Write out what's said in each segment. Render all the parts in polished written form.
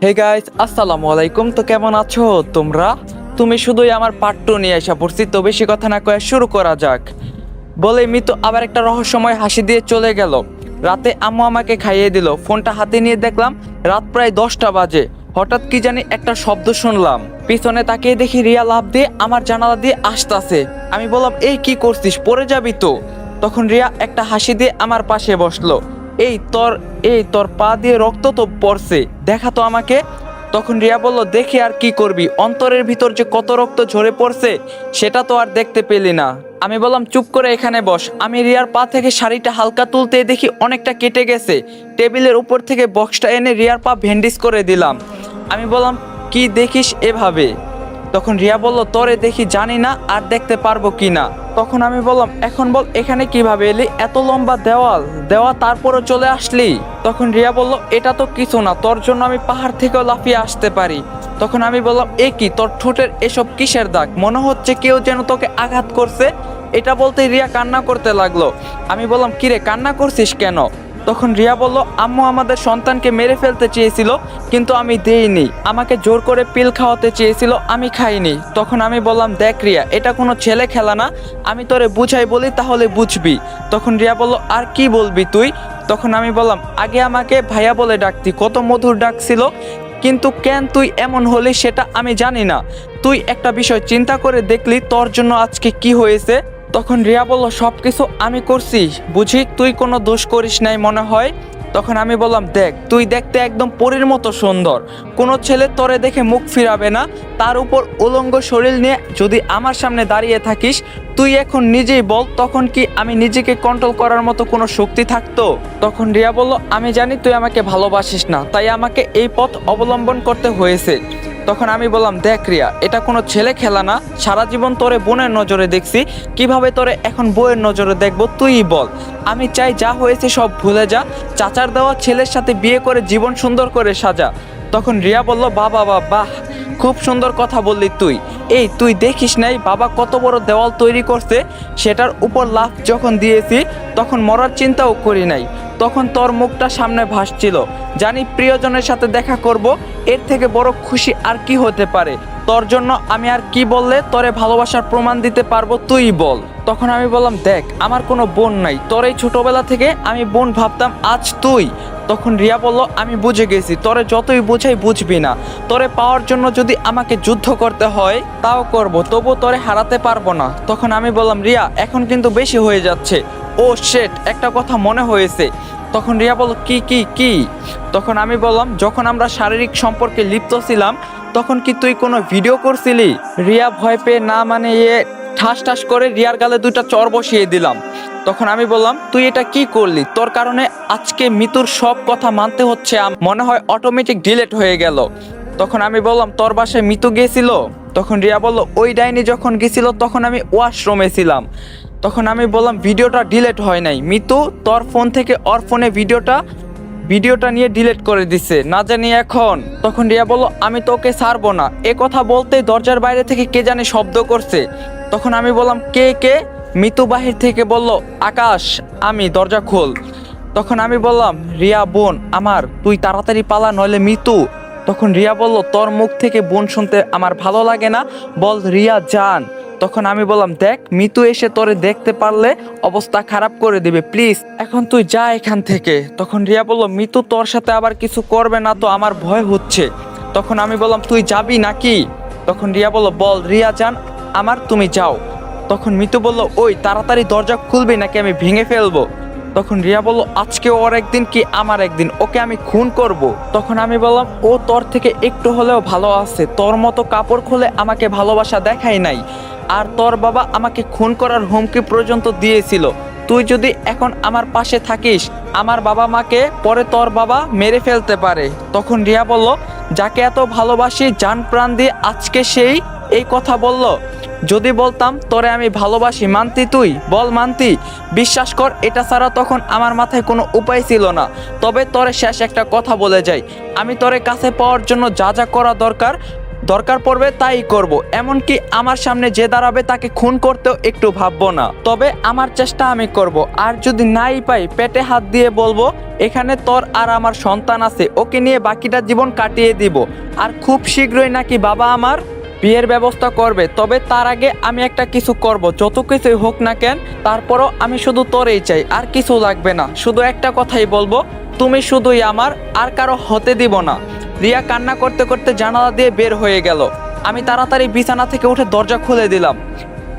Hey guys, আসসালামু আলাইকুম। তো কেমন আছো তোমরা? তুমি শুধুই আমার পার্ট 2 নিয়ে এসে পড়ছি, তো বেশি কথা না কয়ে শুরু করা যাক। বলে মিতু আবার একটা রহস্যময় হাসি দিয়ে চলে গেল। রাতে আম্মু আমাকে খাইয়ে দিল। ফোনটা হাতে নিয়ে দেখলাম রাত প্রায় 10টা বাজে। হঠাৎ কি জানি একটা শব্দ শুনলাম। পিছনে তাকিয়ে দেখি রিয়া লাফ দিয়ে আমার জানালা দিয়ে আসতেছে। আমি বললাম, এই কি করছিস, পড়ে যাবি তো। তখন রিয়া একটা হাসি দিয়ে আমার পাশে বসলো। এই তোর এই তোর পা দিয়ে রক্ত তো পড়ছে, দেখা তো আমাকে। তখন রিয়া বলল, দেখি আর কি করবি, অন্তরের ভিতর যে কত রক্ত ঝরে পড়ছে সেটা তো আর দেখতে পেলি না। আমি বললাম, চুপ করে এখানে বস। আমি রিয়ার পা থেকে শাড়িটা হালকা তুলতে দেখি অনেকটা কেটে গেছে। টেবিলের উপর থেকে বক্সটা এনে রিয়ার পা ভেন্ডিস করে দিলাম। আমি বললাম, কি দেখিস এভাবে? তখন রিয়া বলল, তোরে দেখি জানি না আর দেখতে পারবো কি না। তখন আমি বললাম, এখন বল এখানে কিভাবে এলি? এত লম্বা দেওয়া তারপরও চলে আসলি? তখন রিয়া বলল, এটা তো কিছু না, তোর জন্য আমি পাহাড় থেকেও লাফিয়ে আসতে পারি। তখন আমি বললাম, এ কি, তোর ঠোঁটের এসব কিসের দাগ? মনে হচ্ছে কেউ যেন তোকে আঘাত করছে। এটা বলতে রিয়া কান্না করতে লাগলো। আমি বললাম, কিরে কান্না করছিস কেন? তখন রিয়া বলল, আম্মু আমাদের সন্তানকে মেরে ফেলতে চেয়েছিল, কিন্তু আমি দেইনি। আমাকে জোর করে পিল খাওয়াতে চেয়েছিল, আমি খাইনি। তখন আমি বললাম, দেখ রিয়া, এটা কোনো ছেলে খেলা না, আমি তোরে বুঝাই বলি তাহলে বুঝবি। তখন রিয়া বলল, আর কি বলবি তুই? তখন আমি বললাম, আগে আমাকে ভাইয়া বলে ডাকতি, কত মধুর ডাক ছিল, কিন্তু কেন তুই এমন হলি সেটা আমি জানি না। তুই একটা বিষয় চিন্তা করে দেখলি তোর জন্য আজকে কি হয়েছে? তখন রিয়া বলল, সব কিছু আমি করছি বুঝি, তুই কোনো দোষ করিস নাই মনে হয়। তখন আমি বললাম, দেখ, তুই দেখতে একদম পরীর মতো সুন্দর, কোনো ছেলে তোরে দেখে মুখ ফিরাবে না। তার উপর উলঙ্গ শরীর নিয়ে যদি আমার সামনে দাঁড়িয়ে থাকিস, তুই এখন নিজেই বল, তখন কি আমি নিজেকে কন্ট্রোল করার মতো কোনো শক্তি থাকতো? তখন রিয়া বলল, আমি জানি তুই আমাকে ভালোবাসিস না, তাই আমাকে এই পথ অবলম্বন করতে হয়েছে। তখন আমি বললাম, দেখ রিয়া, এটা কোনো ছেলে খেলা না, সারা জীবন তোরে বোনের নজরে দেখছি, কিভাবে তোরে এখন বউয়ের নজরে দেখবো তুই বল। আমি চাই যা হয়েছে সব ভুলে যা, চাচার দেওয়া ছেলের সাথে বিয়ে করে জীবন সুন্দর করে সাজা। তখন রিয়া বলল, বাবা বাহ, খুব সুন্দর কথা বললি তুই। এই তুই দেখিস নাই বাবা কত বড় দেওয়াল তৈরি করছে, সেটার উপর লাফ যখন দিয়েছি তখন মরার চিন্তাও করি নাই। তখন তোর মুখটা সামনে ভাসছিল, জানি প্রিয়জনের সাথে দেখা করব, এর থেকে বড় খুশি আর কি হতে পারে? তোর জন্য আমি আর কি বললে তোরে ভালোবাসার প্রমাণ দিতে পারবো তুই বল। তখন আমি বললাম, দেখ, আমার কোনো বোন নাই, তোর এই ছোটবেলা থেকে আমি বোন ভাবতাম, আজ তুই। তখন রিয়া বলল, আমি বুঝে গেছি, তোরে যতই বুঝাই বুঝবি না। তোরে পাওয়ার জন্য যদি আমাকে যুদ্ধ করতে হয় তাও করব, তবু তোরে হারাতে পারবো না। তখন আমি বললাম, রিয়া, এখন কিন্তু বেশি হয়ে যাচ্ছে। ও শেট, একটা কথা মনে হয়েছে। তখন রিয়া বলল, কি কি কি? তখন আমি বললাম, যখন আমরা শারীরিক সম্পর্কে লিপ্ত ছিলাম তখন কি তুই কোনো ভিডিও করছিলি? রিয়া ভয় পেয়ে না মানে ঠাস ঠাস করে রিয়ার গালে দুইটা চর বসিয়ে দিলাম। তখন আমি বললাম, তুই এটা কি করলি? তোর কারণে আজকে মিতুর সব কথা মানতে হচ্ছে, মনে হয় অটোমেটিক ডিলেট হয়ে গেল। তখন আমি বললাম, তোর বাসায় মিতু গিয়েছিল? তখন রিয়া বলল, ওই ডাইনি যখন গেছিল তখন আমি ওয়াশরুমে ছিলাম। তখন আমি বললাম, ভিডিওটা ডিলেট হয় নাই, মিতু তোর ফোন থেকে ওর ফোনে ভিডিওটা নিয়ে ডিলিট করে দিছে, না জানি এখন। তখন রিয়া বলল, আমি তোকে ছাড়বো না। এ কথা বলতেই দরজার বাইরে থেকে কে জানে শব্দ করছে। তখন আমি বললাম, কে কে? মিতু বাহির থেকে বলল, আকাশ, আমি, দরজা খোল। তখন আমি বললাম, রিয়া বোন আমার, তুই তাড়াতাড়ি পালা নইলে মিতু। তখন রিয়া বলল, তোর মুখ থেকে বোন শুনতে আমার ভালো লাগে না, বল রিয়া জান। তখন আমি বললাম, দেখ, মিতু এসে তোরে দেখতে পারলে অবস্থা খারাপ করে দিবে, প্লিজ এখন তুই যা এখান থেকে। তখন রিয়া বলল, মিতু তোর সাথে আবার কিছু করবে না তো? আমার ভয় হচ্ছে। তখন আমি বললাম, তুই যাবি নাকি? তখন রিয়া বলল, বল রিয়া জান আমার, তুমি যাও। তখন মিতু বলল, ওই তাড়াতাড়ি দরজা খুলবি নাকি আমি ভেঙে ফেলবো। তখন রিয়া বলল, আজকে ওর একদিন কি আমার একদিন, ওকে আমি খুন করব। তখন আমি বললাম, ও তোর থেকে একটু হলেও ভালো আছে, তোর মতো কাপড় খুলে আমাকে ভালোবাসা দেখাই নাই, আর তোর বাবা আমাকে খুন করার হুমকি পর্যন্ত দিয়েছিল। তুই যদি এখন আমার পাশে থাকিস, আমার বাবা মাকে পরে তোর বাবা মেরে ফেলতে পারে। তখন রিয়া বলল, যাকে এত ভালোবাসি জান প্রাণ দিয়ে আজকে সেই এই কথা বলল। যদি বলতাম তোরে আমি ভালোবাসি, মানতি তুই? বল মানতি? বিশ্বাস কর, এটা ছাড়া তখন আমার মাথায় কোনো উপায় ছিল না। তবে তোরে শেষ একটা কথা বলে যাই, আমি তোরে কাছে পাওয়ার জন্য যা যা করা দরকার দরকার পড়বে তাই করব, এমনকি আমার সামনে যে দাঁড়াবে তাকে খুন করতেও একটু ভাববো না। তবে আমার চেষ্টা আমি করব, আর যদি নাই পাই পেটে হাত দিয়ে বলবো এখানে তোর আর আমার সন্তান আছে, ওকে নিয়ে বাকিটা জীবন কাটিয়ে দিব। আর খুব শীঘ্রই নাকি বাবা আমার বিয়ের ব্যবস্থা করবে। তবে তার আগে আমি একটা কিছু করব, যত কিছুই হোক না কেন তারপরও আমি শুধু তোরেই চাই, আর কিছু লাগবে না। শুধু একটা কথাই বলবো, তুমি শুধুই আমার, আর কারো হতে দিব না। রিয়া কান্না করতে করতে জানালা দিয়ে বের হয়ে গেল। আমি তাড়াতাড়ি বিছানা থেকে উঠে দরজা খুলে দিলাম।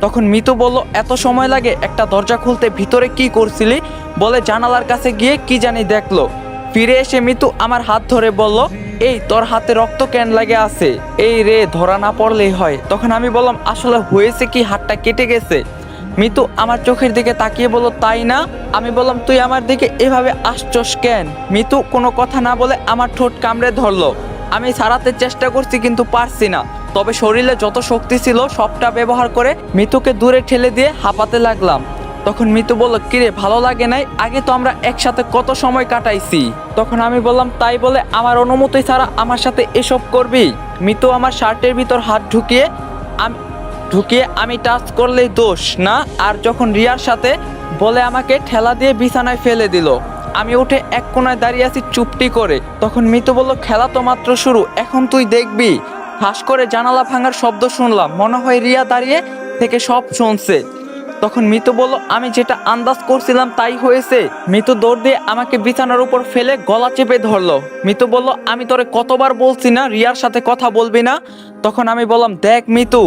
তখন মিতু বলল, এত সময় লাগে একটা দরজা খুলতে, ভিতরে কি করছিলি? বলে জানালার কাছে গিয়ে কি জানি দেখলো। ফিরে এসে মিতু আমার হাত ধরে বলল, এই তোর হাতে রক্ত কেন লাগে আছে? এই রে, ধরা না পড়লেই হয়। তখন আমি বললাম, আসলে হয়েছে কি, হাতটা কেটে গেছে। মিতু আমার চোখের দিকে তাকিয়ে বলল, তাই না? আমি বললাম, তুই আমার দিকে এভাবে আসছস কেন? মিতু কোনো কথা না বলে আমার ঠোঁট কামড়ে ধরলো। আমি ছাড়াতে চেষ্টা করছি কিন্তু পারছি না। তবে শরীরে যত শক্তি ছিল সবটা ব্যবহার করে মিতুকে দূরে ঠেলে দিয়ে হাঁপাতে লাগলাম। তখন মিতু বলল, কিরে ভালো লাগে নাই? আগে তো আমরা একসাথে কত সময় কাটাইছি। তখন আমি বললাম, তাই বলে আমার অনুমতি ছাড়া আমার সাথে এসব করবি? মিতু আমার শার্টের ভিতর হাত ঢুকিয়ে আমি টাচ করলেই দোষ না? আর যখন রিয়ার সাথে বলে আমাকে ঠেলা দিয়ে বিছানায় ফেলে দিল। আমি উঠে এক কোনায় দাঁড়িয়ে আছি চুপটি করে। তখন মিতু বলল, খেলা তো মাত্র শুরু, এখন তুই দেখবি। ঠাস করে জানালা ভাঙার শব্দ শুনলাম, মনে হয় রিয়া দাঁড়িয়ে থেকে সব শুনছে। তখন মিতু বলল, আমি যেটা আন্দাজ করছিলাম তাই হয়েছে। মিতু দৌড় দিয়ে আমাকে বিছানার উপর ফেলে গলা চেপে ধরলো। মিতু বলল, আমি তোরে কতবার বলছি না রিয়ার সাথে কথা বলবি না? তখন আমি বললাম, দেখ মিতু,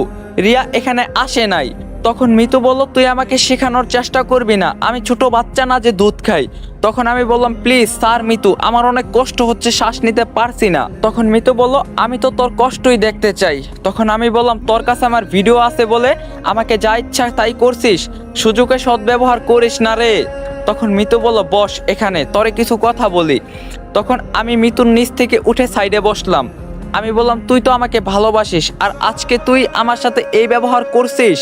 রিয়া এখানে আসে নাই। তখন মিতু বলল, তুই আমাকে শেখানোর চেষ্টা করবি না, আমি ছোট বাচ্চা না যে দুধ খাই। তখন আমি বললাম, প্লিজ স্যার মিতু, আমার অনেক কষ্ট হচ্ছে, শ্বাস নিতে পারছি না। তখন মিতু বলল, আমি তো তোর কষ্টই দেখতে চাই। তখন আমি বললাম, তোর কাছে আমার ভিডিও আছে বলে আমাকে যা ইচ্ছা তাই করছিস, সুযোগে সদ্ব্যবহার করিস না রে। তখন মিতু বলল, বস এখানে, তোরে কিছু কথা বলি। তখন আমি মিতুর নিচ থেকে উঠে সাইডে বসলাম। আমি বললাম, তুই তো আমাকে ভালোবাসিস, আর আজকে তুই আমার সাথে এই ব্যবহার করছিস?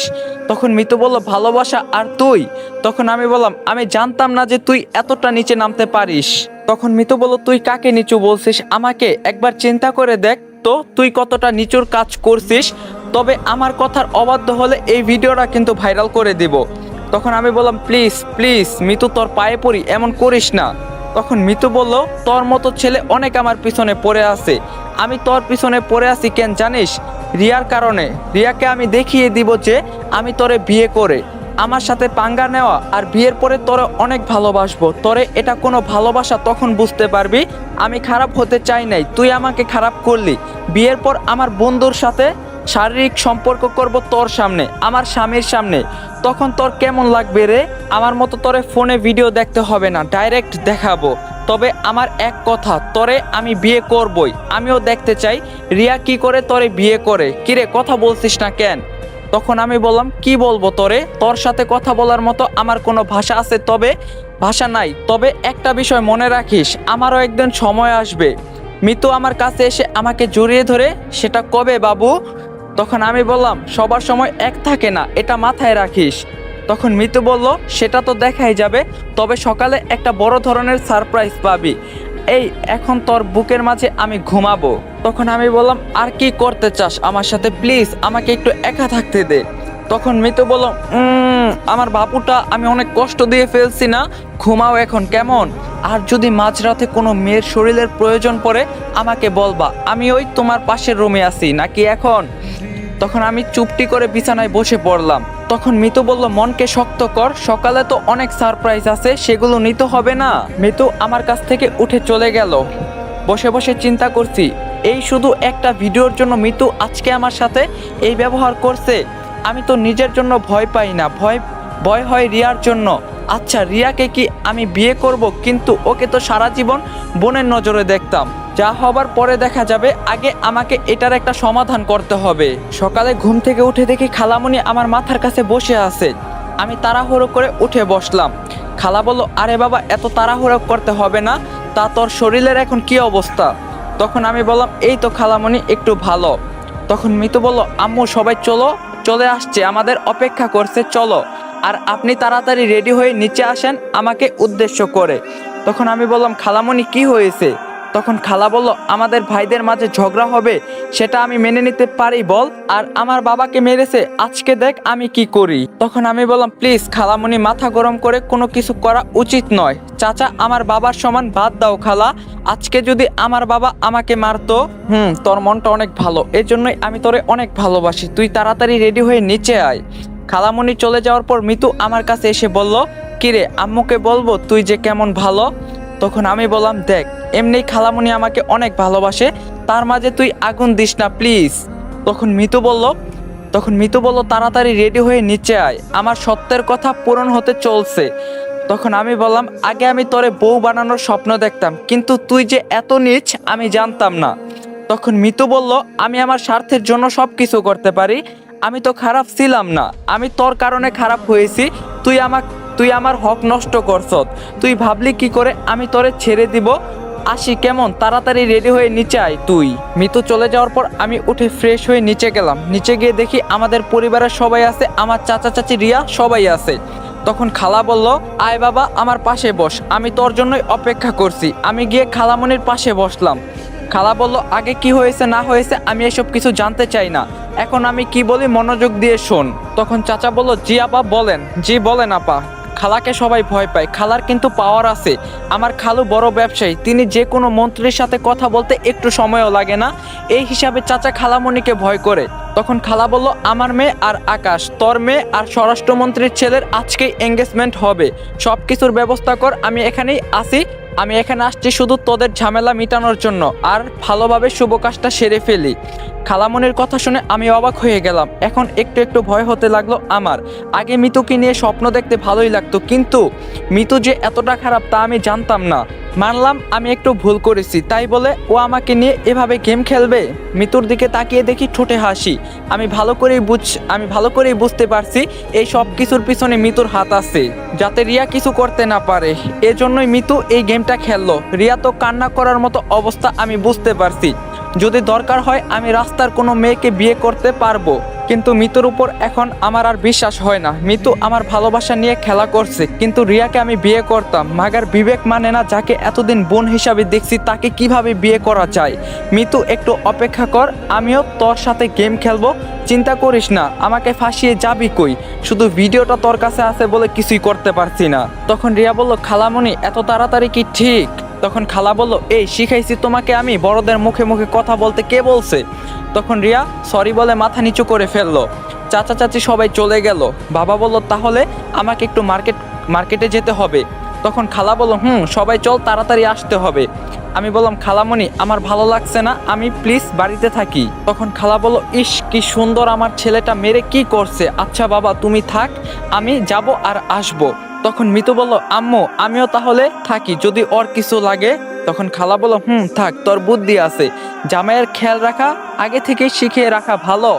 তখন মিতু বলল, ভালোবাসা আর তুই? তখন আমি বললাম, আমি জানতাম না যে তুই এতটা নিচে নামতে পারিস। তখন মিতু বলল, তুই কাকে নিচু বলছিস? আমাকে একবার চিন্তা করে দেখ তো, তুই কতটা নিচুর কাজ করছিস। তবে আমার কথার অবাধ্য হলে এই ভিডিওটা কিন্তু ভাইরাল করে দিব। তখন আমি বললাম, প্লিজ প্লিজ মিতু, তোর পায়ে পড়ি, এমন করিস না। তখন মিতু বলল, তোর মতো ছেলে অনেক আমার পিছনে পড়ে আছে। আমি তোর পিছনে পড়ে আছি কেন জানিস? রিয়ার কারণে। রিয়াকে আমি দেখিয়ে দিব যে আমি তোরে বিয়ে করে আমার সাথে পাঙ্গা নেওয়া, আর বিয়ের পরে তোরে অনেক ভালোবাসবো। তোরে এটা কোনো ভালোবাসা তখন বুঝতে পারবি। আমি খারাপ হতে চাই নাই, তুই আমাকে খারাপ করলি। বিয়ের পর আমার বন্ধুর সাথে শারীরিক সম্পর্ক করব তোর সামনে, আমার স্বামীর সামনে। তখন তোর কেমন লাগবে রে? আমার মতো তোরে ফোনে ভিডিও দেখতে হবে না, ডাইরেক্ট দেখাবো। তবে আমার এক কথা, তোরে আমি বিয়ে করবই। আমিও দেখতে চাই রিয়া কি করে তোরে বিয়ে করে। কিরে, কথা বলছিস না কেন? তখন আমি বললাম, কি বলবো তোরে? তোর সাথে কথা বলার মতো আমার কোনো ভাষা আছে? তবে ভাষা নাই। তবে একটা বিষয় মনে রাখিস, আমারও একদিন সময় আসবে মিতু আমার কাছে এসে আমাকে জড়িয়ে ধরে। সেটা কবে বাবু? তখন আমি বললাম, সবার সময় এক থাকে না, এটা মাথায় রাখিস। তখন মিতু বলল, সেটা তো দেখাই যাবে, তবে সকালে একটা বড় ধরনের সারপ্রাইজ পাবি। এই এখন তোর বুকের মাঝে আমি ঘুমাবো। তখন আমি বললাম, আর কি করতে চাস আমার সাথে? প্লিজ আমাকে একটু একা থাকতে দে। তখন মিতু বলল, আমার বাবুটা আমি অনেক কষ্ট দিয়ে ফেলছি না, ঘুমাও এখন কেমন? আর যদি মাঝরাতে কোনো মেয়ের শরীরের প্রয়োজন পড়ে আমাকে বলবা, আমি ওই তোমার পাশের রুমে আছি নাকি এখন। তখন আমি চুপটি করে বিছানায় বসে পড়লাম। তখন মিতু বলল, মনকে শক্ত কর, সকালে তো অনেক সারপ্রাইজ আছে, সেগুলো নিতে হবে না। মিতু আমার কাছ থেকে উঠে চলে গেল। বসে বসে চিন্তা করছি, এই শুধু একটা ভিডিওর জন্য মিতু আজকে আমার সাথে এই ব্যবহার করছে। আমি তো নিজের জন্য ভয় পাই না, ভয় হয় রিয়ার জন্য। আচ্ছা, রিয়াকে কি আমি বিয়ে করব? কিন্তু ওকে তো সারা জীবন বোনের নজরে দেখতাম। যা হবার পরে দেখা যাবে, আগে আমাকে এটার একটা সমাধান করতে হবে। সকালে ঘুম থেকে উঠে দেখি খালামণি আমার মাথার কাছে বসে আছে। আমি তাড়াহুড়ো করে উঠে বসলাম। খালা বলল, আরে বাবা, এত তাড়াহুড়ো করতে হবে না, তা তোর শরীরের এখন কি অবস্থা? তখন আমি বললাম, এই তো খালামণি, একটু ভালো। তখন মিতু বলল, আম্মু সবাই চলে আসছে, আমাদের অপেক্ষা করছে, চলো। আর আপনি তাড়াতাড়ি রেডি হয়ে নিচে আসেন আমাকে উদ্দেশ্য করে। তখন আমি বললাম, খালামণি কি হয়েছে? তখন খালা বলল, আমাদের ভাইদের মাঝে ঝগড়া হবে সেটা আমি মেনে নিতে পারি বল, আর আমার বাবাকে মেরেছে, আজকে দেখ আমি কি করি। তখন আমি বললাম, প্লিজ খালামণি মাথা গরম করে কোনো কিছু করা উচিত নয়। চাচা আমার বাবার সমান, বাদ দাও খালা। আজকে যদি আমার বাবা আমাকে মারতো, তোর মনটা অনেক ভালো, এর জন্যই আমি তোরে অনেক ভালোবাসি, তুই তাড়াতাড়ি রেডি হয়ে নিচে আয়। খালামণি চলে যাওয়ার পর মিতু আমার কাছে এসে বলল, কিরে আম্মুকে বলবো তুই যে কেমন ভালো? তখন আমি বললাম, দেখ এমনি খালামণি আমাকে অনেক ভালোবাসে, তার মাঝে তুই আগুন দিস না প্লিজ। তখন মিতু বলল তাড়াতাড়ি রেডি হয়ে নিচে আয়, আমার সত্যের কথা পূরণ হতে চলছে। তখন আমি বললাম, আগে আমি তোরে বউ বানানোর স্বপ্ন দেখতাম, কিন্তু তুই যে এত নীচ আমি জানতাম না। তখন মিতু বলল, আমি আমার স্বার্থের জন্য সব কিছু করতে পারি, আমি তো খারাপ ছিলাম না, আমি তোর কারণে খারাপ হয়েছি, তুই আমার হক নষ্ট করছত, তুই ভাবলি কি করে আমি তোরে ছেড়ে দিব? আসি কেমন, তাড়াতাড়ি রেডি হয়ে নিচে আয় তুই। মিতু চলে যাওয়ার পর আমি উঠে ফ্রেশ হয়ে নিচে গেলাম। নিচে গিয়ে দেখি আমাদের পরিবারের সবাই আছে, আমার চাচা চাচি রিয়া সবাই আছে। তখন খালা বলল, আয় বাবা আমার পাশে বস, আমি তোর জন্যই অপেক্ষা করছি। আমি গিয়ে খালামণির পাশে বসলাম। খালা বলল, আগে কি হয়েছে না হয়েছে আমি এসব কিছু জানতে চাই না, এখন আমি কি বলি মনোযোগ দিয়ে শোন। তখন চাচা বলল, জি আপা বলেন। জি বলেন আপা। খালাকে সবাই ভয় পায়, খালার কিন্তু পাওয়ার আছে। আমার খালু বড় ব্যবসায়ী, তিনি যে কোনো মন্ত্রীর সাথে কথা বলতে একটু সময়ও লাগে না, এই হিসাবে চাচা খালামণিকে ভয় করে। তখন খালা বলল, আমার মেয়ে আর আকাশ, তোর মেয়ে আর স্বরাষ্ট্রমন্ত্রীর ছেলের আজকেই এঙ্গেজমেন্ট হবে, সব কিছুর ব্যবস্থা কর, আমি এখানেই আসি। আমি এখানে আসছি শুধু তোদের ঝামেলা মিটানোর জন্য, আর ভালোভাবে শুভ কাজটা সেরে ফেলি। খালামণির কথা শুনে আমি অবাক হয়ে গেলাম। এখন একটু একটু ভয় হতে লাগলো আমার। আগে মিতুকে নিয়ে স্বপ্ন দেখতে ভালোই লাগতো, কিন্তু মিতু যে এতটা খারাপ তা আমি জানতাম না। মানলাম আমি একটু ভুল করেছি, তাই বলে ও আমাকে নিয়ে এভাবে গেম খেলবে? মিতুর দিকে তাকিয়ে দেখি ঠোঁটে হাসি। আমি ভালো করেই বুঝতে পারছি এই সব কিছুর পিছনে মিতুর হাত আছে, যাতে রিয়া কিছু করতে না পারে। এজন্যই মিতু এই গেমটা খেললো। রিয়া তো কান্না করার মতো অবস্থা আমি বুঝতে পারছি। যদি দরকার হয় আমি রাস্তার কোনো মেয়েকে বিয়ে করতে পারবো, কিন্তু মিতুর উপর এখন আমার আর বিশ্বাস হয় না। মিতু আমার ভালোবাসা নিয়ে খেলা করছে, কিন্তু রিয়াকে আমি বিয়ে করতাম। মাগার বিবেক মানে না, যাকে এতদিন বোন হিসাবে দেখছি তাকে কিভাবে বিয়ে করা যায়। মিতু একটু অপেক্ষা কর, আমিও তোর সাথে গেম খেলবো, চিন্তা করিস না। আমাকে ফাঁসিয়ে যাবি কই? শুধু ভিডিওটা তোর কাছে আছে বলে কিছুই করতে পারছি না। তখন রিয়া বলল, খালামণি এত তাড়াতাড়ি কি ঠিক? তখন খালা বলল, এই শিখাইছি তোমাকে আমি, বড়দের মুখে মুখে কথা বলতে কে বলছে? তখন রিয়া সরি বলে মাথা নিচু করে ফেললো। চাচা চাচি সবাই চলে গেল। বাবা বলল, তাহলে আমাকে একটু মার্কেটে যেতে হবে। তখন খালা বলল, সবাই চল, তাড়াতাড়ি আসতে হবে। আমি বললাম, খালামণি আমার ভালো লাগছে না, আমি প্লিজ বাড়িতে থাকি। তখন খালা বলল, ইস কি সুন্দর, আমার ছেলেটা মেরে কি করছে। আচ্ছা বাবা তুমি থাক, আমি যাব আর আসবো। তখন মিতু বলল, আম্মু আমিও তাহলে থাকি যদি ওর কিছু লাগে। তখন খালা বলল, থাক, তোর বুদ্ধি আছে, জামাইয়ের খেয়াল রাখা আগে থেকেই শিখিয়ে রাখা ভালো।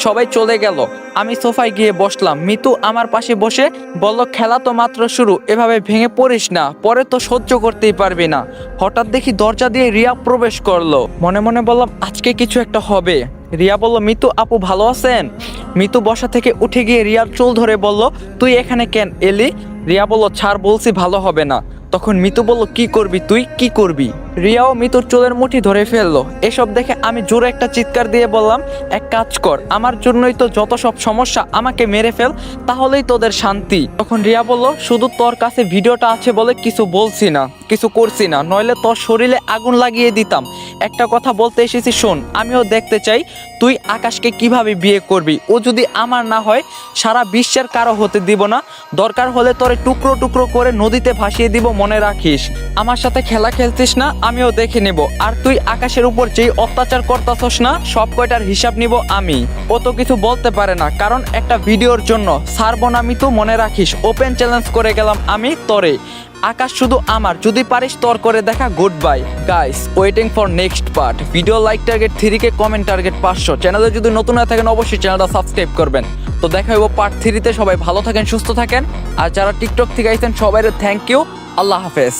সবাই চলে গেল। আমি সোফায় গিয়ে বসলাম। মিতু আমার পাশে বসে বলল, খেলা তো মাত্র শুরু, এভাবে ভেঙে পড়িস না, পরে তো সহ্য করতেই পারবি না। হঠাৎ দেখি দরজা দিয়ে রিয়া প্রবেশ করলো। মনে মনে বললাম, আজকে কিছু একটা হবে। রিয়া বলল, মিতু আপু ভালো আছেন? মিতু বসা থেকে উঠে গিয়ে রিয়ার চুল ধরে বলল, তুই এখানে কেন এলি? রিয়া বলল, ছাড় বলছি, ভালো হবে না। তখন মিতু বলল, কি করবি তুই, কি করবি? রিয়াও মিতুর চুলের মুঠি ধরে ফেললো। এসব দেখে আমি জোরে একটা চিৎকার দিয়ে বললাম, এক কাজ কর, আমার জন্যই তো যত সব সমস্যা, আমাকে মেরে ফেল, তাহলেই তোদের শান্তি। তখন রিয়া বলল, শুধু তোর কাছে ভিডিওটা আছে বলে কিছু বলছি না, কিছু করছি না, নইলে তোর শরীরে আগুন লাগিয়ে দিতাম। একটা কথা বলতে এসেছি শোন, আমিও দেখতে চাই তুই আকাশকে কিভাবে বিয়ে করবি। ও যদি আমার না হয় সারা বিশ্বের কারো হতে দিব না, দরকার হলে তোরে টুকরো টুকরো করে নদীতে ভাসিয়ে দিব, মনে রাখিস। আমার সাথে খেলা খেলছিস না, আমিও দেখে নেব। আর তুই আকাশের উপর যেই অত্যাচার করতাছস না, সব কয়টার হিসাব নিব আমি। ও তো কিছু বলতে পারে না, কারণ একটা ভিডিওর জন্য ছাড়বো না আমি, তো মনে রাখিস। ওপেন চ্যালেঞ্জ করে গেলাম আমি তোরে, আকাশ শুধু আমার, যদি পারিস তোর করে দেখা। Good bye guys, waiting for next part. Video like target 3 K, comment target 500। চ্যানেলে যদি নতুন হয়ে থাকেন অবশ্যই চ্যানেলটা সাবস্ক্রাইব করবেন। তো দেখা হইব পার্ট 3-তে। সবাই ভালো থাকেন, সুস্থ থাকেন, আর যারা টিকটক থেকে আইছেন সবাই থ্যাংক ইউ। আল্লাহ হাফেজ।